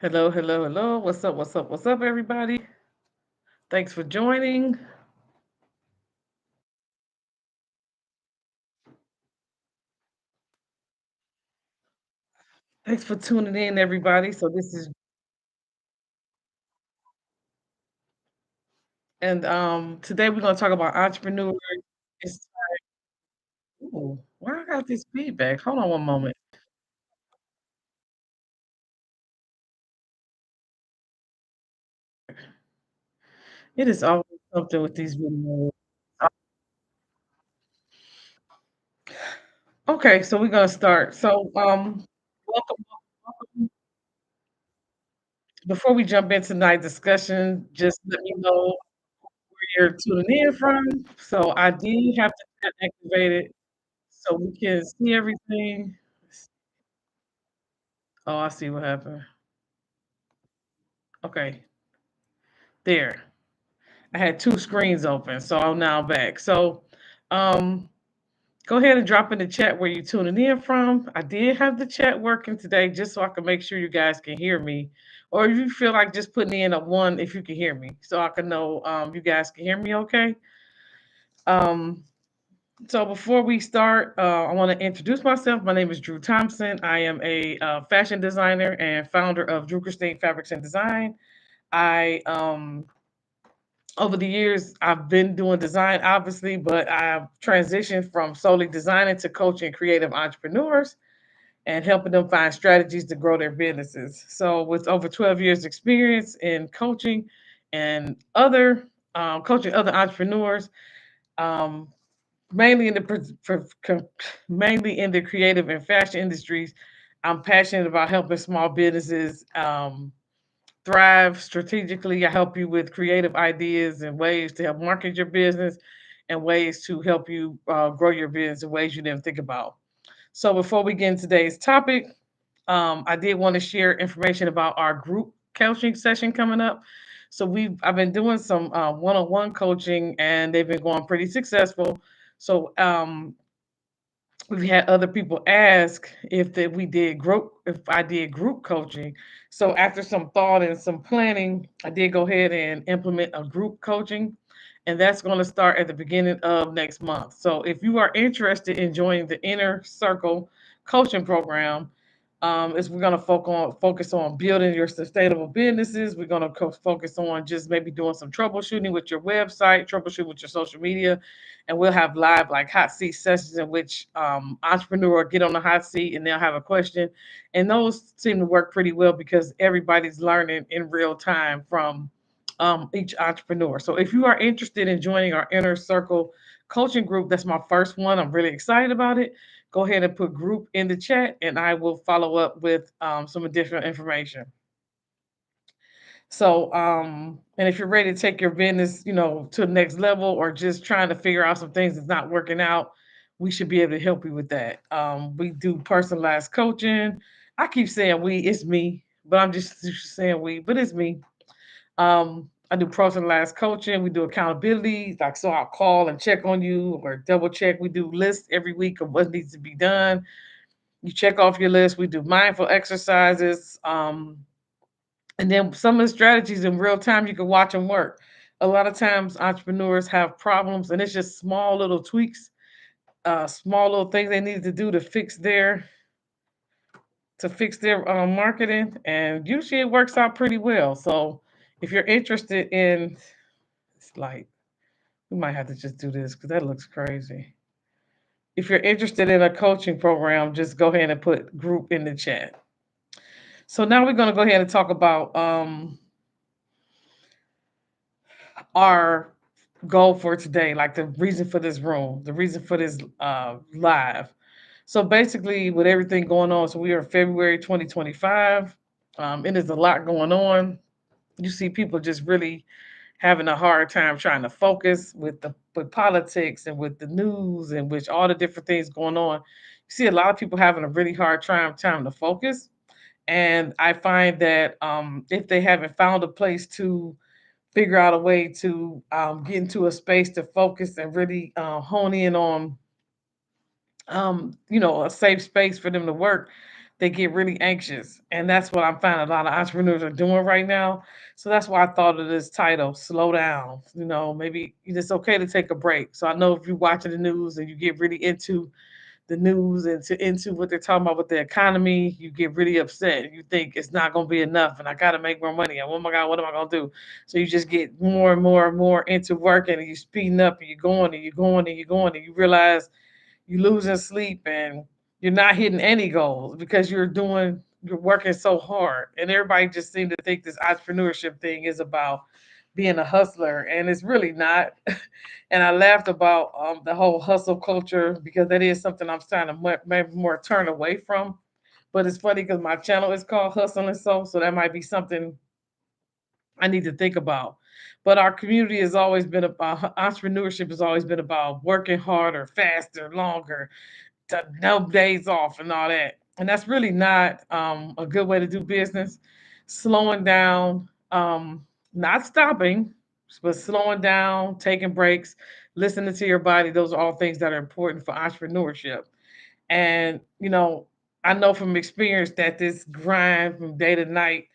Hello, hello, hello. What's up? What's up? What's up, everybody? Thanks for joining. Thanks for tuning in, everybody. So this is and today we're gonna talk about entrepreneurs. It's ooh, why I got this feedback? Hold on one moment. It is always something with these videos. Okay, so we're gonna start. So welcome, welcome. Before we jump into tonight's discussion, just let me know where you're tuning in from. So I did have to get activated so we can see everything. Oh, I see what happened. Okay, there. I had 2 screens open, so I'm now back. So, um, go ahead and drop in the chat where you're tuning in from. I did have the chat working today just so I can make sure you guys can hear me. Or if you feel like just putting in a 1 if you can hear me, so I can know, you guys can hear me okay. Um, so before we start, I want to introduce myself. My name is Dru Thompson. I am a fashion designer and founder of Dru Christine Fabrics and Design. I over the years I've been doing design obviously, but I've transitioned from solely designing to coaching creative entrepreneurs and helping them find strategies to grow their businesses. So with over 12 years experience in coaching and other coaching other entrepreneurs, um, mainly in the mainly in the creative and fashion industries, I'm passionate about helping small businesses thrive strategically. I help you with creative ideas and ways to help market your business and ways to help you grow your business in ways you didn't think about. So before we get into today's topic, I did want to share information about our group coaching session coming up. So I've been doing some one-on-one coaching and they've been going pretty successful. So we've had other people ask if I did group coaching. So after some thought and some planning, I did go ahead and implement a group coaching, and that's going to start at the beginning of next month. So if you are interested in joining the Inner Circle coaching program, is we're going to focus on building your sustainable businesses. We're going to focus on just maybe doing some troubleshooting with your website, troubleshooting with your social media, and we'll have live like hot seat sessions in which entrepreneur get on the hot seat and they'll have a question, and those seem to work pretty well because everybody's learning in real time from each entrepreneur. So if you are interested in joining our Inner Circle coaching group, that's my first one. I'm really excited about it. Go ahead and put group in the chat, and I will follow up with some additional information. So, and if you're ready to take your business, to the next level, or just trying to figure out some things that's not working out, we should be able to help you with that. We do personalized coaching. I keep saying we, it's me, but I'm just saying we, but it's me. I do personalized coaching. We do accountability. Like, so I'll call and check on you or double check. We do lists every week of what needs to be done. You check off your list. We do mindful exercises. And then some of the strategies in real time, you can watch them work. A lot of times entrepreneurs have problems and it's just small little tweaks, small little things they need to do to fix their marketing, and usually it works out pretty well. So if you're interested in, it's like we might have to just do this because that looks crazy. If you're interested in a coaching program, just go ahead and put group in the chat. So now we're going to go ahead and talk about our goal for today, like the reason for this room, the reason for this live. So basically, with everything going on, so we are February 2025. It is a lot going on. You see people just really having a hard time trying to focus with politics and with the news and with all the different things going on. You see a lot of people having a really hard time to focus. And I find that if they haven't found a place to figure out a way to get into a space to focus and really hone in on a safe space for them to work, they get really anxious. And that's what I'm finding a lot of entrepreneurs are doing right now. So that's why I thought of this title, Slow Down. Maybe it's okay to take a break. So I know if you're watching the news and you get really into the news and into what they're talking about with the economy, you get really upset. You think it's not going to be enough, and I got to make more money. And oh my God, what am I going to do? So you just get more and more and more into working, and you're speeding up, and you're going and you're going and you're going, and you realize you're losing sleep and you're not hitting any goals because you're working so hard. And everybody just seems to think this entrepreneurship thing is about being a hustler, and it's really not. And I laughed about the whole hustle culture because that is something I'm trying to maybe more turn away from. But it's funny because my channel is called Hustle and Soul, so that might be something I need to think about. But our community has always been about entrepreneurship has always been about working harder, faster, longer, no days off and all that. And that's really not a good way to do business. Slowing down, not stopping, but slowing down, taking breaks, listening to your body. Those are all things that are important for entrepreneurship. And, I know from experience that this grind from day to night,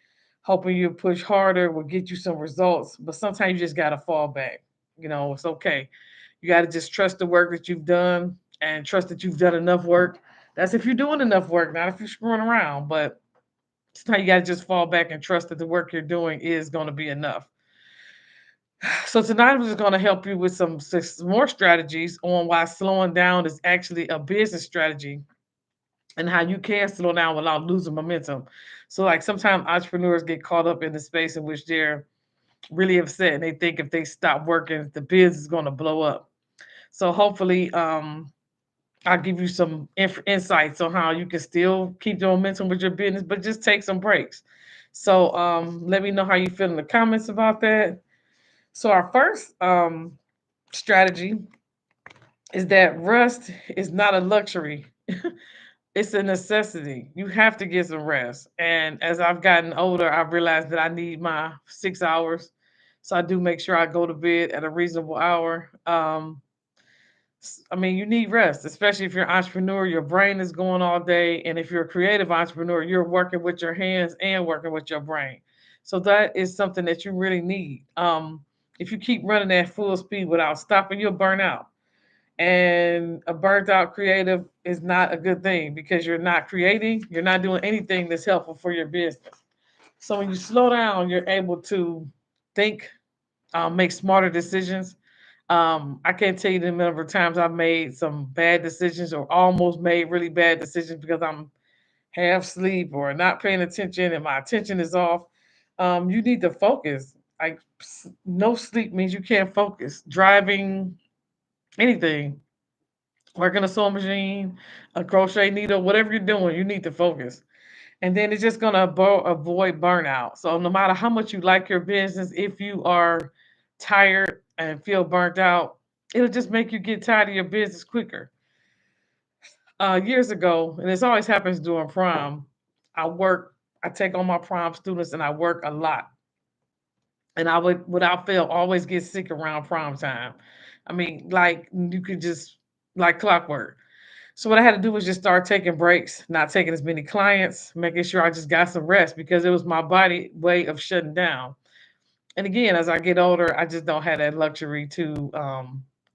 hoping you push harder will get you some results. But sometimes you just got to fall back. It's okay. You got to just trust the work that you've done and trust that you've done enough work. That's if you're doing enough work, not if you're screwing around. But sometimes you got to just fall back and trust that the work you're doing is going to be enough. So tonight I'm just going to help you with some more strategies on why slowing down is actually a business strategy and how you can slow down without losing momentum. So like sometimes entrepreneurs get caught up in the space in which they're really upset and they think if they stop working, the business is going to blow up. So hopefully, I'll give you some insights on how you can still keep the momentum with your business, but just take some breaks. So let me know how you feel in the comments about that. So our first strategy is that rest is not a luxury. It's a necessity. You have to get some rest. And as I've gotten older, I've realized that I need my 6 hours. So I do make sure I go to bed at a reasonable hour. I mean, you need rest, especially if you're an entrepreneur. Your brain is going all day. And if you're a creative entrepreneur, you're working with your hands and working with your brain. So that is something that you really need. If you keep running at full speed without stopping, you'll burn out. And a burnt out creative is not a good thing because you're not creating, you're not doing anything that's helpful for your business. So when you slow down, you're able to think, make smarter decisions. I can't tell you the number of times I've made some bad decisions or almost made really bad decisions because I'm half asleep or not paying attention and my attention is off. You need to focus. Like no sleep means you can't focus. Driving, anything, working a sewing machine, a crochet needle, whatever you're doing, you need to focus. And then it's just going to avoid burnout. So no matter how much you like your business, if you are tired and feel burnt out, it'll just make you get tired of your business quicker. Years ago, and this always happens during prom, I work, I take on my prom students and I work a lot. And I would, without fail, always get sick around prom time. I mean, like you could just, like clockwork. So what I had to do was just start taking breaks, not taking as many clients, making sure I just got some rest because it was my body way of shutting down. And again, as I get older, I just don't have that luxury to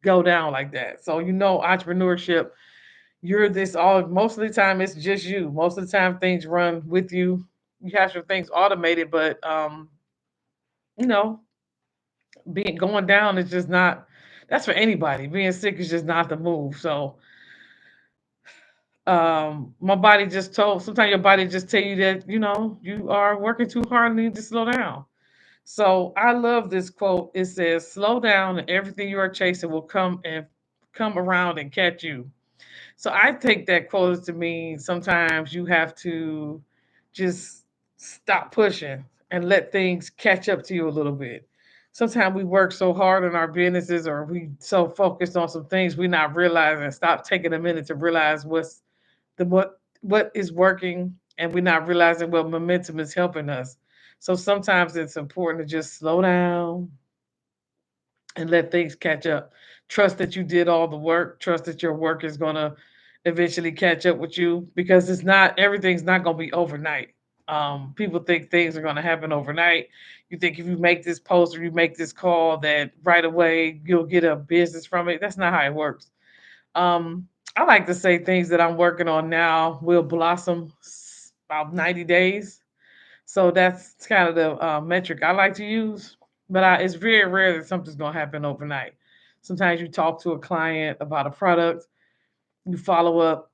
go down like that. So entrepreneurship, you're this all most of the time it's just you. Most of the time things run with you. You have some things automated, but you know, being going down is just not that's for anybody. Being sick is just not the move. So my body just told sometimes your body just tell you that you are working too hard and need to slow down. So I love this quote. It says slow down and everything you are chasing will come around and catch you. So I take that quote to mean sometimes you have to just stop pushing and let things catch up to you a little bit. Sometimes we work so hard in our businesses or we so focused on some things we're not realizing. Stop taking a minute to realize what is working and we're not realizing what momentum is helping us. So sometimes it's important to just slow down and let things catch up. Trust that you did all the work. Trust that your work is gonna eventually catch up with you because it's not everything's not going to be overnight. People think things are going to happen overnight. You think if you make this post or you make this call that right away you'll get a business from it. That's not how it works. Um, I like to say things that I'm working on now will blossom about 90 days. So that's kind of the metric I like to use. But it's very rare that something's going to happen overnight. Sometimes you talk to a client about a product, you follow up,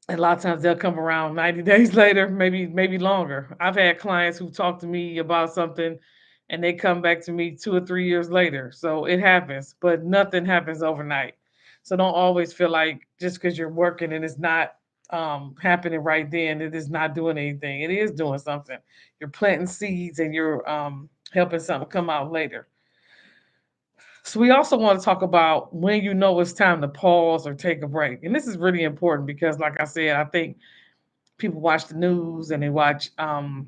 and a lot of times they'll come around 90 days later, maybe longer. I've had clients who talk to me about something and they come back to me 2 or 3 years later. So it happens, but nothing happens overnight. So don't always feel like just because you're working and it's not happening right then, it is not doing anything. It is doing something. You're planting seeds and you're helping something come out later. So we also want to talk about when you know it's time to pause or take a break. And this is really important because like I said, I think people watch the news and they watch and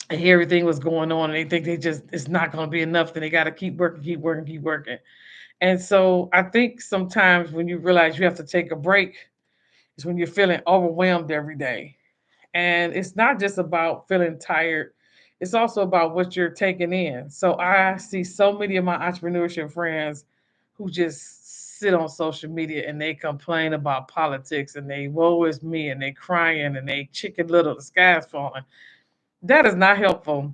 hear everything was going on and they think they just it's not going to be enough, then they got to keep working, keep working, keep working. And so I think sometimes when you realize you have to take a break is when you're feeling overwhelmed every day. And it's not just about feeling tired, it's also about what you're taking in. So I see so many of my entrepreneurship friends who just sit on social media and they complain about politics and they woe is me and they crying and they chicken little, the sky's falling. That is not helpful.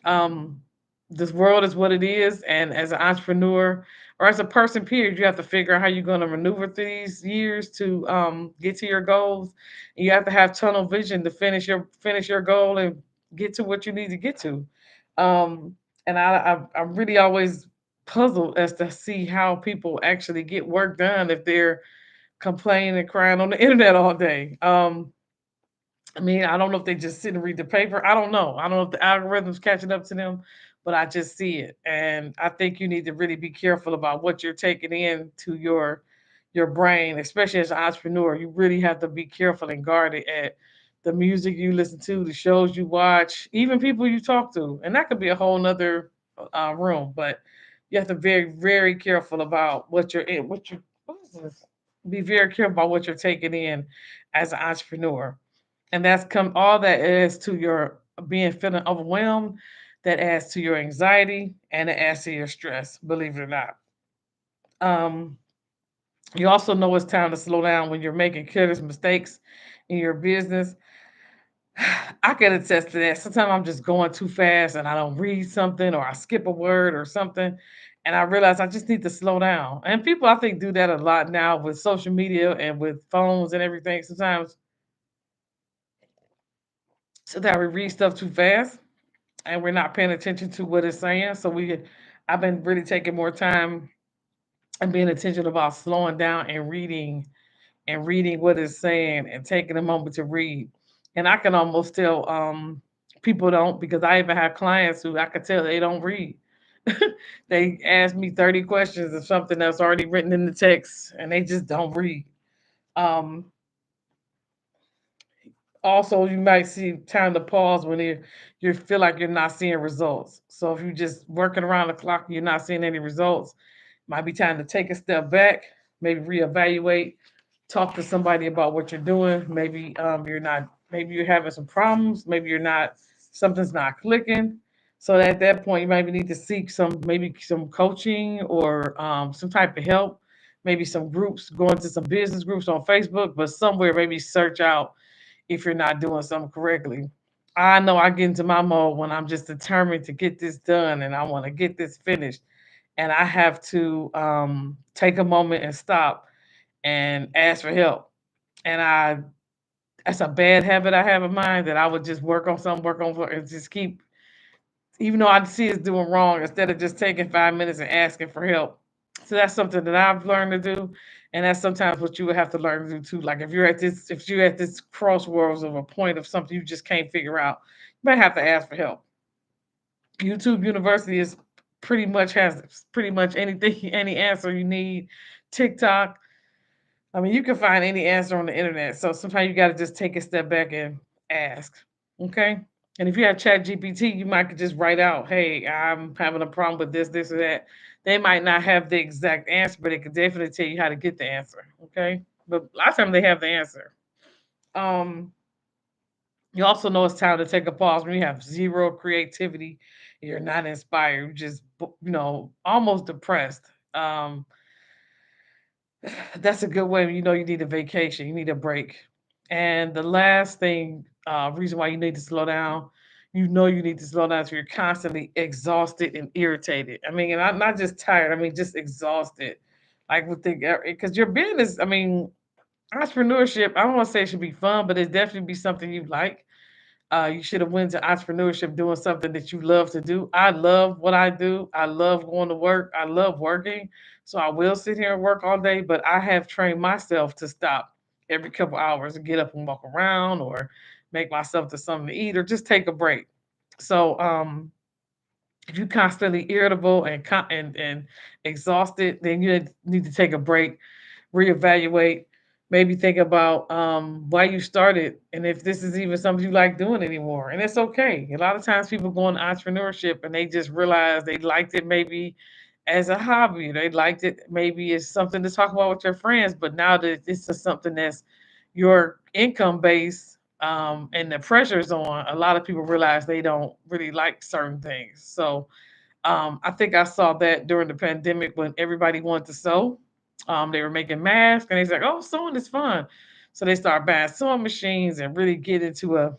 Um, this world is what it is, and as an entrepreneur or as a person, period, you have to figure out how you're going to maneuver through these years to get to your goals. You have to have tunnel vision to finish your goal and get to what you need to get to. Um, and I'm really always puzzled as to see how people actually get work done if they're complaining and crying on the internet all day. I mean, I don't know if they just sit and read the paper. I don't know. I don't know if the algorithm's catching up to them, but I just see it. And I think you need to really be careful about what you're taking in to your brain, especially as an entrepreneur. You really have to be careful and guarded at the music you listen to, the shows you watch, even people you talk to. And that could be a whole nother room. But you have to be very, very careful about what you're in, what is this? Be very careful about what you're taking in as an entrepreneur, and that's come all that adds to your being feeling overwhelmed, that adds to your anxiety and it adds to your stress, believe it or not. um you also know it's time to slow down when you're making careless mistakes in your business. I can attest to that. Sometimes I'm just going too fast and I don't read something or I skip a word or something, and I realize I just need to slow down. And people, I think, do that a lot now with social media and with phones and everything. Sometimes we read stuff too fast and we're not paying attention to what it's saying. I've been really taking more time and being attention about slowing down and reading what it's saying and taking a moment to read. And I can almost tell people don't, because I even have clients who I could tell they don't read. They ask me 30 questions of something that's already written in the text and they just don't read. Um, Also, you might see time to pause when you feel like you're not seeing results. So if you're just working around the clock and you're not seeing any results, might be time to take a step back, maybe reevaluate, talk to somebody about what you're doing. Maybe you're having some problems, maybe you're not, something's not clicking. So at that point, you might need to seek maybe some coaching or some type of help, maybe some groups, go into some business groups on Facebook, but somewhere maybe search out if you're not doing something correctly. I know I get into my mode when I'm just determined to get this done and I want to get this finished. And I have to take a moment and stop and ask for help. And that's a bad habit I have in mind, that I would just work on something, and just keep, even though I see it's doing wrong, instead of just taking 5 minutes and asking for help. So that's something that I've learned to do, and that's sometimes what you would have to learn to do too. Like if you're at this crossroads of a point of something you just can't figure out, you might have to ask for help. YouTube University is has pretty much anything, any answer you need. TikTok, I mean, you can find any answer on the internet. So sometimes you got to just take a step back and ask. Okay. And if you have Chat GPT, you might could just write out, hey, I'm having a problem with this or that. They might not have the exact answer, but it could definitely tell you how to get the answer. Okay. but a lot of times they have the answer. Um, you also know it's time to take a pause when you have zero creativity, you're not inspired, you're just almost depressed. Um, that's a good way. You know, you need a vacation, you need a break. And the last thing, reason why you need to slow down, you know, you need to slow down, so you're constantly exhausted and irritated. I mean, and I'm not just tired. I mean, just exhausted. Like with the because your business. I mean, entrepreneurship. I don't want to say it should be fun, but it definitely be something you like. You should have went to entrepreneurship doing something that you love to do. I love what I do. I love going to work. I love working. So I will sit here and work all day, but I have trained myself to stop every couple hours and get up and walk around or make myself to something to eat or just take a break. So if you're constantly irritable and and exhausted, then you need to take a break, reevaluate, maybe think about why you started and if this is even something you like doing anymore. And it's okay. A lot of times people go into entrepreneurship and they just realize they liked it maybe as a hobby. They liked it maybe as something to talk about with your friends, but now that this is something that's your income base and the pressure's on, a lot of people realize they don't really like certain things. So I think I saw that during the pandemic when everybody wanted to sew. They were making masks and they said, "Oh, sewing is fun." So they started buying sewing machines and really get into a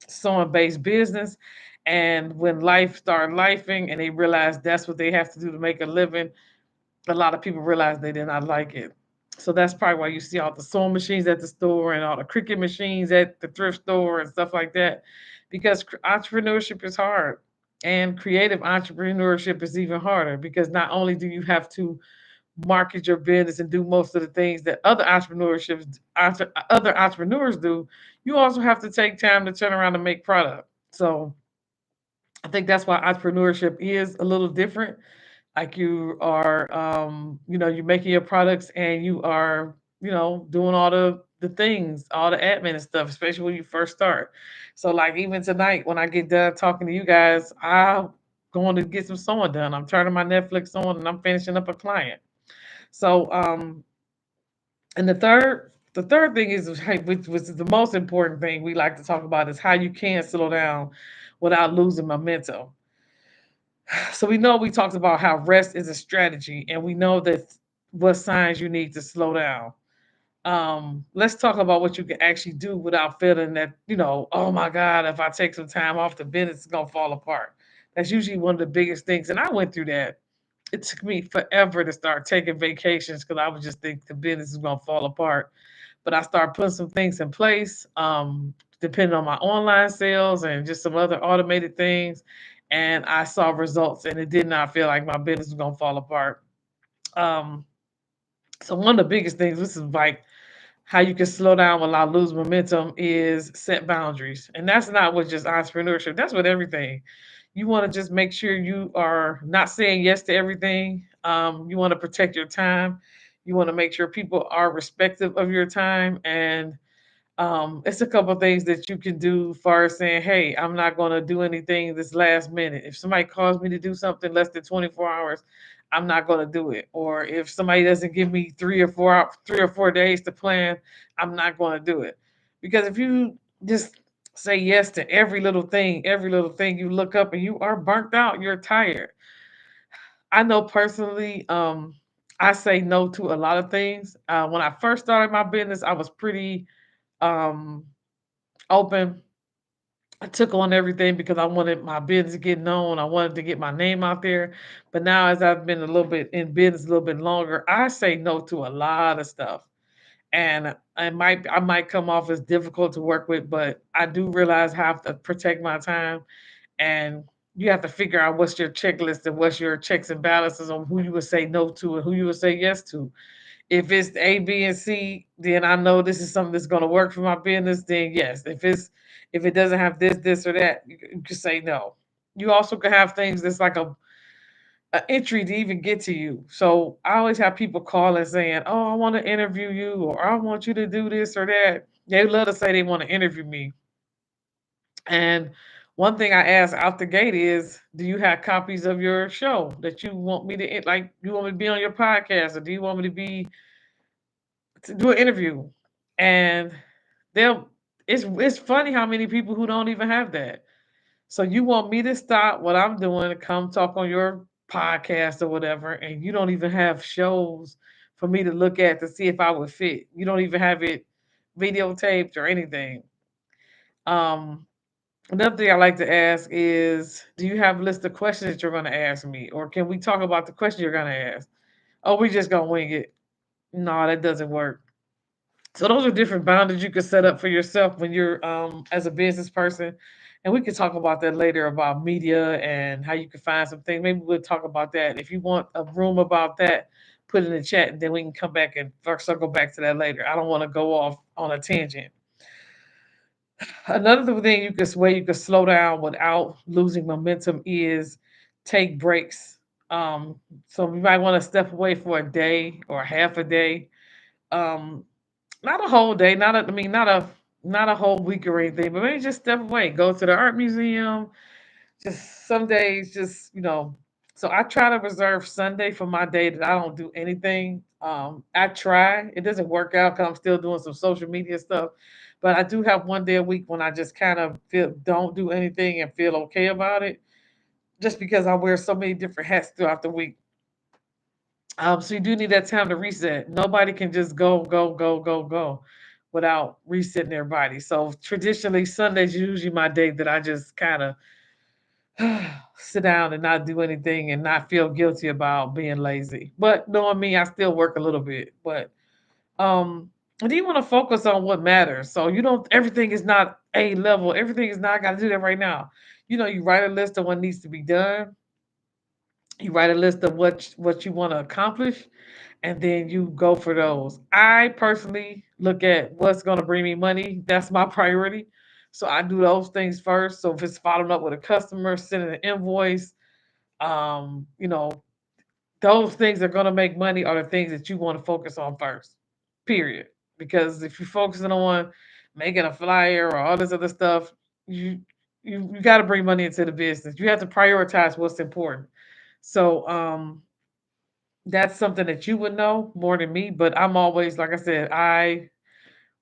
sewing based business. And when life started lifing and they realized that's what they have to do to make a living, a lot of people realized they did not like it. So that's probably why you see all the sewing machines at the store and all the cricket machines at the thrift store and stuff like that. Because entrepreneurship is hard and creative entrepreneurship is even harder because not only do you have to market your business and do most of the things that other entrepreneurs do, you also have to take time to turn around and make product. So I think that's why entrepreneurship is a little different. Like you are you're making your products and you are doing all the things, all the admin and stuff, especially when you first start. So like even tonight when I get done talking to you guys, I'm going to get some sewing done. I'm turning my Netflix on and I'm finishing up a client. So and the third thing is hey, which is the most important thing we like to talk about is how you can slow down without losing momentum. So we know we talked about how rest is a strategy, and we know that what signs you need to slow down. Let's talk about what you can actually do without feeling that, oh my God, if I take some time off, the business is gonna fall apart. That's usually one of the biggest things. And I went through that. It took me forever to start taking vacations because I would just think the business is gonna fall apart. But I started putting some things in place, depending on my online sales and just some other automated things. And I saw results, and it did not feel like my business was gonna fall apart. Um, so one of the biggest things, this is like how you can slow down without lose momentum, is set boundaries. And that's not with just entrepreneurship, that's with everything. You want to just make sure you are not saying yes to everything. You want to protect your time. You want to make sure people are respectful of your time. And it's a couple of things that you can do far as saying, hey, I'm not going to do anything this last minute. If somebody calls me to do something less than 24 hours, I'm not going to do it. Or if somebody doesn't give me 3 or 4 days to plan, I'm not going to do it. Because if you just say yes to every little thing, you look up and you are burnt out, you're tired. I know personally, I say no to a lot of things. When I first started my business, I was pretty um open. I took on everything because I wanted my business to get known. I wanted to get my name out there. But now, as I've been a little bit in business a little bit longer, I say no to a lot of stuff. And I might come off as difficult to work with, but I do realize I have to protect my time. And you have to figure out what's your checklist and what's your checks and balances on who you would say no to and who you would say yes to. If it's A, B, and C, then I know this is something that's going to work for my business. Then yes. If it doesn't have this or that, you can say no. You also can have things that's like a entry to even get to you. So I always have people calling saying, "Oh, I want to interview you," or "I want you to do this or that." They love to say they want to interview me. And one thing I ask out the gate is, do you have copies of your show that you want me to like? You want me to be on your podcast, or do you want me to do an interview, and they'll. It's funny how many people who don't even have that. So you want me to stop what I'm doing and come talk on your podcast or whatever, and you don't even have shows for me to look at to see if I would fit. You don't even have it videotaped or anything. Um, Another thing I like to ask is, do you have a list of questions that you're going to ask me, or can we talk about the question you're going to ask? Oh, we just gonna wing it. No, that doesn't work. So those are different boundaries you can set up for yourself when you're as a business person. And we can talk about that later about media and how you can find some things. Maybe we'll talk about that. If you want a room about that, put it in the chat and then we can come back and circle back to that later. I don't want to go off on a tangent. Another thing way you can slow down without losing momentum is take breaks. So we might want to step away for a day or half a day. Um, Not a whole day, not a whole week or anything, but maybe just step away, go to the art museum. Just some days, just So I try to reserve Sunday for my day that I don't do anything. I try. It doesn't work out because I'm still doing some social media stuff, but I do have one day a week when I just kind of feel don't do anything and feel okay about it, just because I wear so many different hats throughout the week. So you do need that time to reset. Nobody can just go, go, go, go, go without resetting their body. So traditionally, Sundays usually my day that I just kind of sit down and not do anything and not feel guilty about being lazy. But knowing me, I still work a little bit. But and then you want to focus on what matters. So you don't everything is not A level. Everything is not I gotta do that right now. You write a list of what needs to be done. You write a list of what you want to accomplish, and then you go for those. I personally look at what's going to bring me money. That's my priority. So I do those things first. So if it's following up with a customer, sending an invoice, um, you know, those things that are going to make money are the things that you want to focus on first. Period. Because if you're focusing on making a flyer or all this other stuff, you you got to bring money into the business. You have to prioritize what's important. So that's something that you would know more than me, but I'm always like I said, I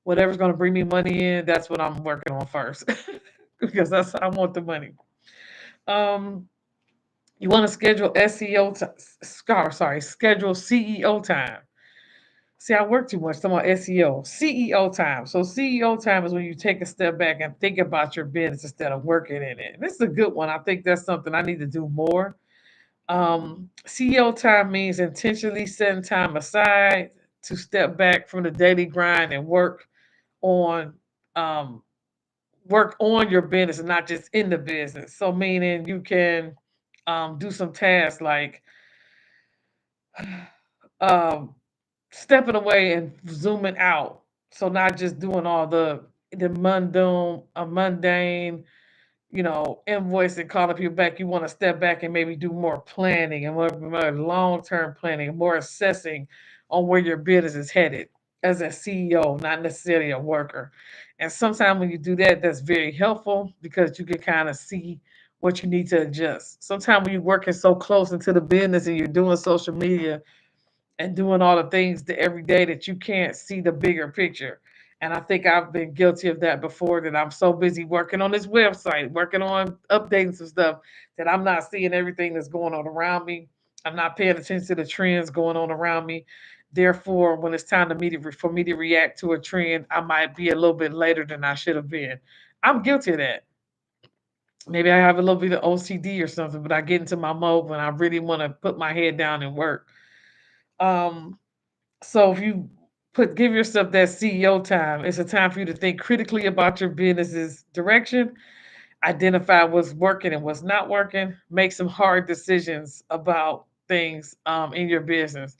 whatever's going to bring me money in, that's what I'm working on first because that's I want the money. Um, you want to schedule schedule CEO time. See, I work too much. Talking about SEO, CEO time. So CEO time is when you take a step back and think about your business instead of working in it. This is a good one. I think that's something I need to do more. CEO time means intentionally setting time aside to step back from the daily grind and on um, work on your business and not just in the business. So meaning you can do some tasks like um, stepping away and zooming out. So not just doing all the mundane invoice and calling people back. You want to step back and maybe do more planning and more long term planning and more assessing on where your business is headed as a CEO, not necessarily a worker. And sometimes when you do that, that's very helpful because you can kind of see what you need to adjust. Sometimes when you're working so close into the business and you're doing social media, and doing all the things every day that you can't see the bigger picture. And I think I've been guilty of that before that I'm so busy working on this website, working on updating some stuff that I'm not seeing everything that's going on around me. I'm not paying attention to the trends going on around me. Therefore, when it's time for me to react to a trend, I might be a little bit later than I should have been. I'm guilty of that. Maybe I have a little bit of OCD or something, but I get into my mode when I really want to put my head down and work. Um, so if you give yourself that CEO time, it's a time for you to think critically about your business's direction, identify what's working and what's not working, make some hard decisions about things in your business.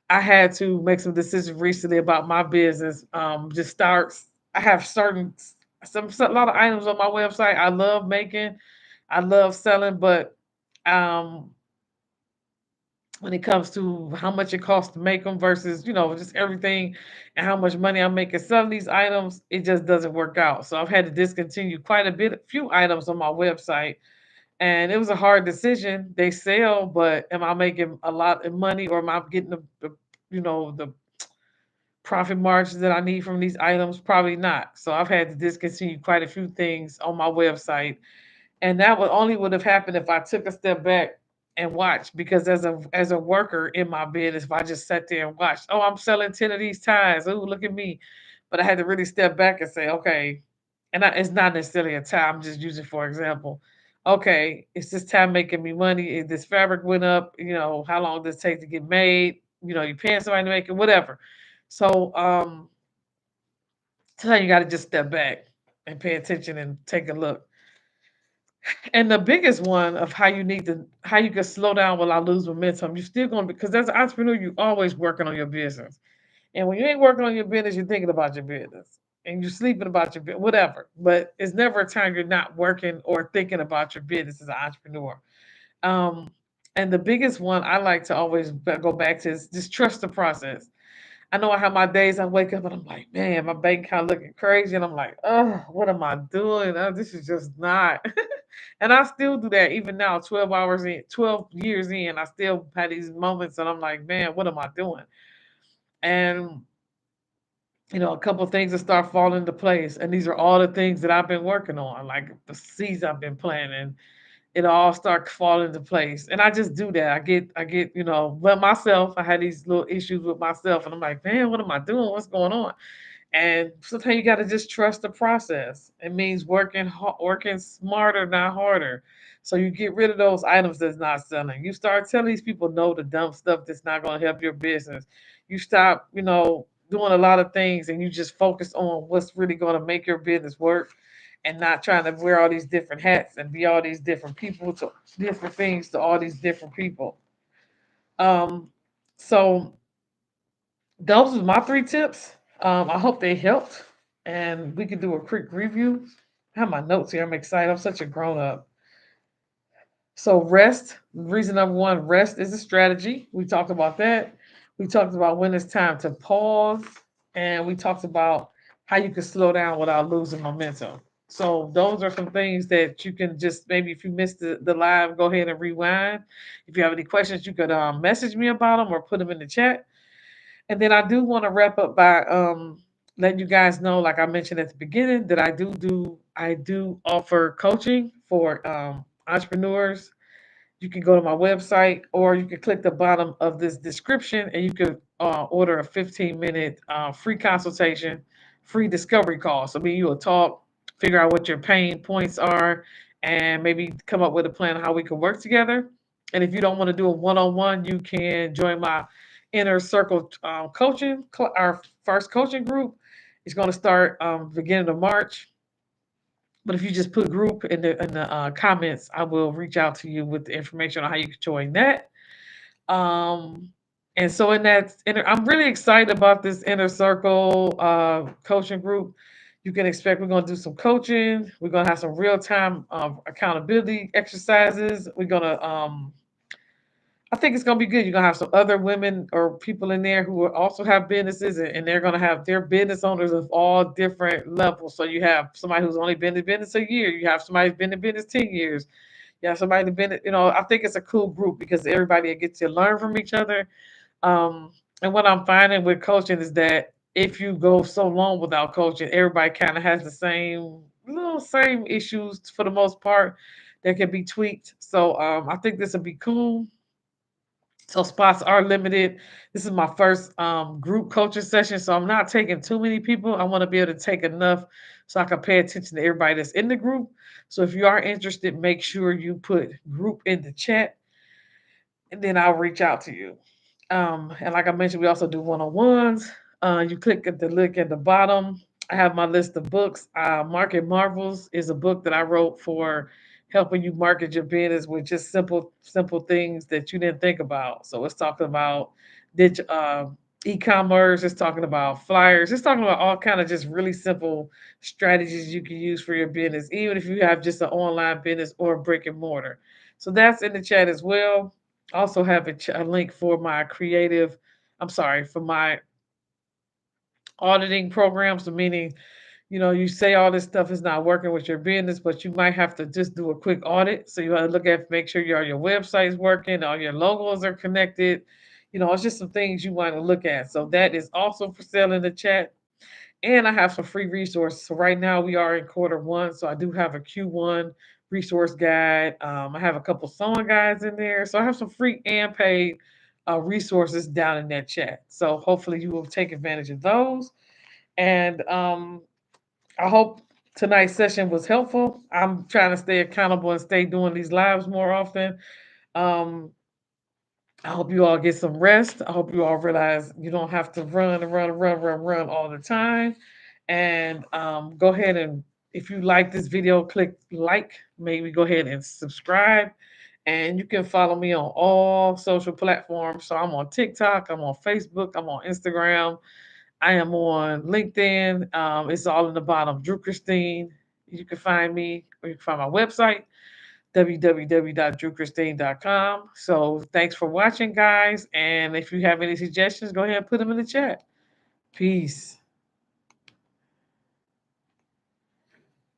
I had to make some decisions recently about my business. Just starts. I have a lot of items on my website. I love making, I love selling, but um, when it comes to how much it costs to make them versus just everything and how much money I'm making selling these items, it just doesn't work out. So I've had to discontinue a few items on my website, and it was a hard decision. They sell, but am I making a lot of money, or am I getting the profit margins that I need from these items? Probably not. So I've had to discontinue quite a few things on my website, and that would only would have happened if I took a step back and watched. Because as a worker in my business, if I just sat there and watched, oh, I'm selling 10 of these ties. Oh, look at me. But I had to really step back and say, okay, it's not necessarily a tie. I'm just using for example. Okay, is this tie making me money? Is this fabric went up? How long does it take to get made? You're paying somebody to make it, whatever. So sometimes you got to just step back and pay attention and take a look. And the biggest one of how you can slow down without lose momentum, you're still going to, because as an entrepreneur, you always working on your business. And when you ain't working on your business, you're thinking about your business. And you're sleeping about your business, whatever. But it's never a time you're not working or thinking about your business as an entrepreneur. Um, and the biggest one I like to always go back to is just trust the process. I know I have my days I wake up and I'm like, man, my bank account looking crazy. And I'm like, oh, what am I doing? Oh, this is just not. And I still do that even now, 12 hours in, 12 years in. I still had these moments and I'm like, man, what am I doing? And, a couple of things that start falling into place. And these are all the things that I've been working on, like the seeds I've been planting. It all start falling into place. And I just do that. I get, well, myself, I had these little issues with myself. And I'm like, man, what am I doing? What's going on? And sometimes you got to just trust the process. It means working smarter, not harder. So you get rid of those items that's not selling. You start telling these people no to dumb stuff that's not going to help your business. You stop, doing a lot of things and you just focus on what's really going to make your business work, and not trying to wear all these different hats and be all these different people to different things to all these different people. Um, so those are my three tips. I hope they helped, and we could do a quick review. I have my notes here. I'm excited. I'm such a grown up. So rest. Reason number one, rest is a strategy. We talked about that. We talked about when it's time to pause, and we talked about how you can slow down without losing momentum. So those are some things that you can just, maybe if you missed the live, go ahead and rewind. If you have any questions, you could message me about them or put them in the chat. And then I do want to wrap up by letting you guys know, like I mentioned at the beginning, that I do offer coaching for entrepreneurs. You can go to my website, or you can click the bottom of this description and you can order a 15-minute free consultation, free discovery call. So me and you will talk, figure out what your pain points are, and maybe come up with a plan on how we can work together. And if you don't want to do a one-on-one, you can join my inner circle coaching, our first coaching group. It's going to start beginning of March. But if you just put group in the comments, I will reach out to you with the information on how you can join that. Um, and so I'm really excited about this inner circle coaching group. You can expect we're going to do some coaching. We're going to have some real time accountability exercises. We're going to I think it's gonna be good. You're gonna have some other women or people in there who will also have businesses, and they're gonna have their business owners of all different levels. So you have somebody who's only been in business a year. You have somebody who's been in business 10 years. You have somebody who's been, I think it's a cool group because everybody gets to learn from each other. And what I'm finding with coaching is that if you go so long without coaching, everybody kind of has the same issues for the most part that can be tweaked. So I think this will be cool. So spots are limited. This is my first group coaching session, so I'm not taking too many people. I want to be able to take enough so I can pay attention to everybody that's in the group. So if you are interested, make sure you put group in the chat, and then I'll reach out to you. And like I mentioned, we also do one-on-ones. You click at the link at the bottom. I have my list of books. Market Marvels is a book that I wrote for helping you market your business with just simple things that you didn't think about. So it's talking about e-commerce. It's talking about flyers. It's talking about all kind of just really simple strategies you can use for your business, even if you have just an online business or brick and mortar. So that's in the chat as well. Also have a link for my for my auditing program. So meaning, you say all this stuff is not working with your business, but you might have to just do a quick audit. So you want to make sure your website's working, all your logos are connected, It's just some things you want to look at. So that is also for sale in the chat. And I have some free resources. So right now we are in quarter one. So I do have a Q1 resource guide. I have a couple sewing guides in there. So I have some free and paid resources down in that chat. So hopefully you will take advantage of those. And I hope tonight's session was helpful. I'm trying to stay accountable and stay doing these lives more often. Um, I hope you all get some rest. I hope you all realize you don't have to run and run and run, run, run all the time. And go ahead and if you like this video, click like. Maybe go ahead and subscribe. And you can follow me on all social platforms. So I'm on TikTok, I'm on Facebook, I'm on Instagram, I am on LinkedIn. It's all in the bottom. Dru Christine. You can find me, or you can find my website, www.druchristine.com. So thanks for watching, guys. And if you have any suggestions, go ahead and put them in the chat. Peace.